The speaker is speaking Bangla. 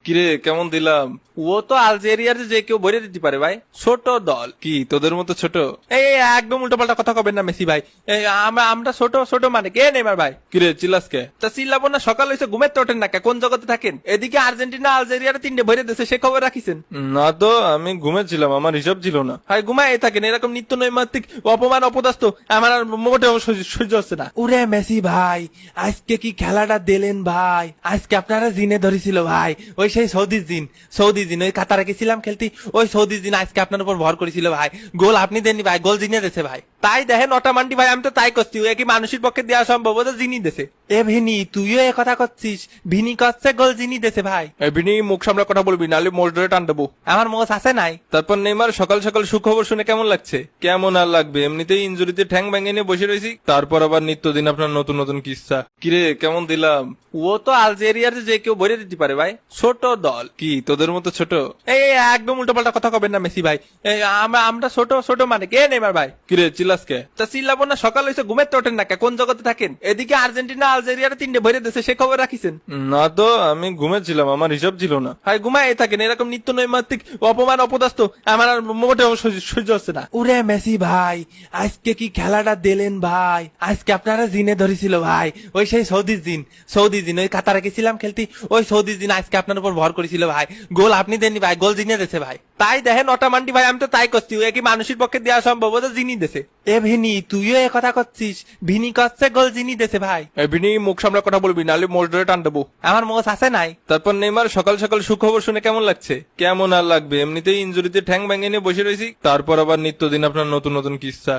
কিরে কেমন দিলাম? ও তো আলজেরিয়ার যে কেউ বইরে দিতে পারে ভাই, ছোট দল কি তোদের মতো ছোট? এই এই, একদম উল্টো পাল্টা কথা কবেন না মেসি ভাই। এই, আমরা আমরা ছোট ছোট মানে কে নেইমার ভাই? কিরে চিল্লাস কে? তা চিল্লাবো না, সকাল হয়েছে ঘুমের তো ওঠেন না কে? কোন জগতে থাকেন? এদিকে আর্জেন্টিনা আলজেরিয়ার 3টে বইরে দিয়েছে, সে খবর রাখিছেন? না তো, আমি ঘুমেছিলাম, আমার হিসাব ছিল না। হাই ঘুমায় থাকেন, এরকম নিত্য নৈমিত্তিক অপমান অপদস্থ আমার আর মোটেও সহ্য হচ্ছে না। উরে মেসি ভাই, আজকে কি খেলাটা দিলেন ভাই? আজকে আপনারা জিনে ধরেছিল ভাই, ওই সেই সৌদির জিন, ওই কাতারে গেছিলাম খেলতে, ওই সৌদির জিন আজকে আপনার উপর ভর করেছিল ভাই। গোল আপনি দেননি ভাই, গোল জিনে দিয়েছে ভাই। তাই দেখেন অটামান্ডি ভাই, আমি তো তাই করছি, ও কি মানুষের পক্ষে দেওয়া সম্ভব? ও তো জিনি দেছে। এ ভিনি, তুইও এ কথা করছিস? ভিনি করছে গোল জিনি দেছে ভাই। বিনি মুখ সামলা কথা বলবি, নাহলে মোট ধরে টান দেবো। আমার মোষ আছে নাই। তারপর নেইমার সকাল সকাল সুখবর শুনে কেমন লাগছে? কেমন আর লাগবে, এমনিতেই ইনজুরিতে ঠ্যাং ভেঙে নিয়ে বসে রয়েছি, তারপর আবার নিত্যদিন আপনার নতুন নতুন কিস্সা। কিরে কেমন দিলাম? ও তো আলজেরিয়ার যে কেউ বইরে দিতে পারে ভাই, ছোট দল কি তোদের মতো ছোট? এই এই, একদম উল্টো পাল্টা কথা কবেন না মেসি ভাই। এই, আমরা ছোট ছোট মানে কে নেইমার ভাই? কিরে চিল্লাস কে? তা চিল্লাবো না, সকাল হয়েছে ঘুমের তো ওঠেন না কে? কোন জগতে থাকেন? এদিকে আর্জেন্টিনা আলজেরিয়ার 3টে বইরে দিয়েছে, সে খবর রাখিছেন? না তো, আমি ঘুমেছিলাম, আমার হিসাব ছিল না। হাই ঘুমায় থাকেন, এরকম নিত্য নৈমিত্তিক অপমান অপদস্থ আমার আর মোটেও সহ্য হচ্ছে না। উরে মেসি ভাই, আজকে কি খেলাটা দিলেন ভাই? আজকে আপনারা জিনে ধরেছিল ভাই, ওই সেই সৌদির জিন, ওই কাতারে গেছিলাম খেলতে, ওই সৌদির জিন আজকে আপনার উপর ভর করেছিল ভাই। গোল আপনি দেননি ভাই, গোল জিনে দিয়েছে ভাই। তাই দেখেন অটামান্ডি ভাই, আমি তো তাই করছি, ও কি মানুষের পক্ষে দেওয়া সম্ভব? ও তো জিনি দেছে। এ ভিনি, তুইও এ কথা করছিস? ভিনি করছে গোল জিনি দেছে ভাই। বিনি মুখ সামলা কথা বলবি, নাহলে মোট ধরে টান দেবো। আমার মোষ আছে নাই। তারপর নেইমার সকাল সকাল সুখবর শুনে কেমন লাগছে? কেমন আর লাগবে, এমনিতেই ইনজুরিতে ঠ্যাং ভেঙে নিয়ে বসে রয়েছি, তারপর আবার নিত্যদিন আপনার নতুন নতুন কিস্সা।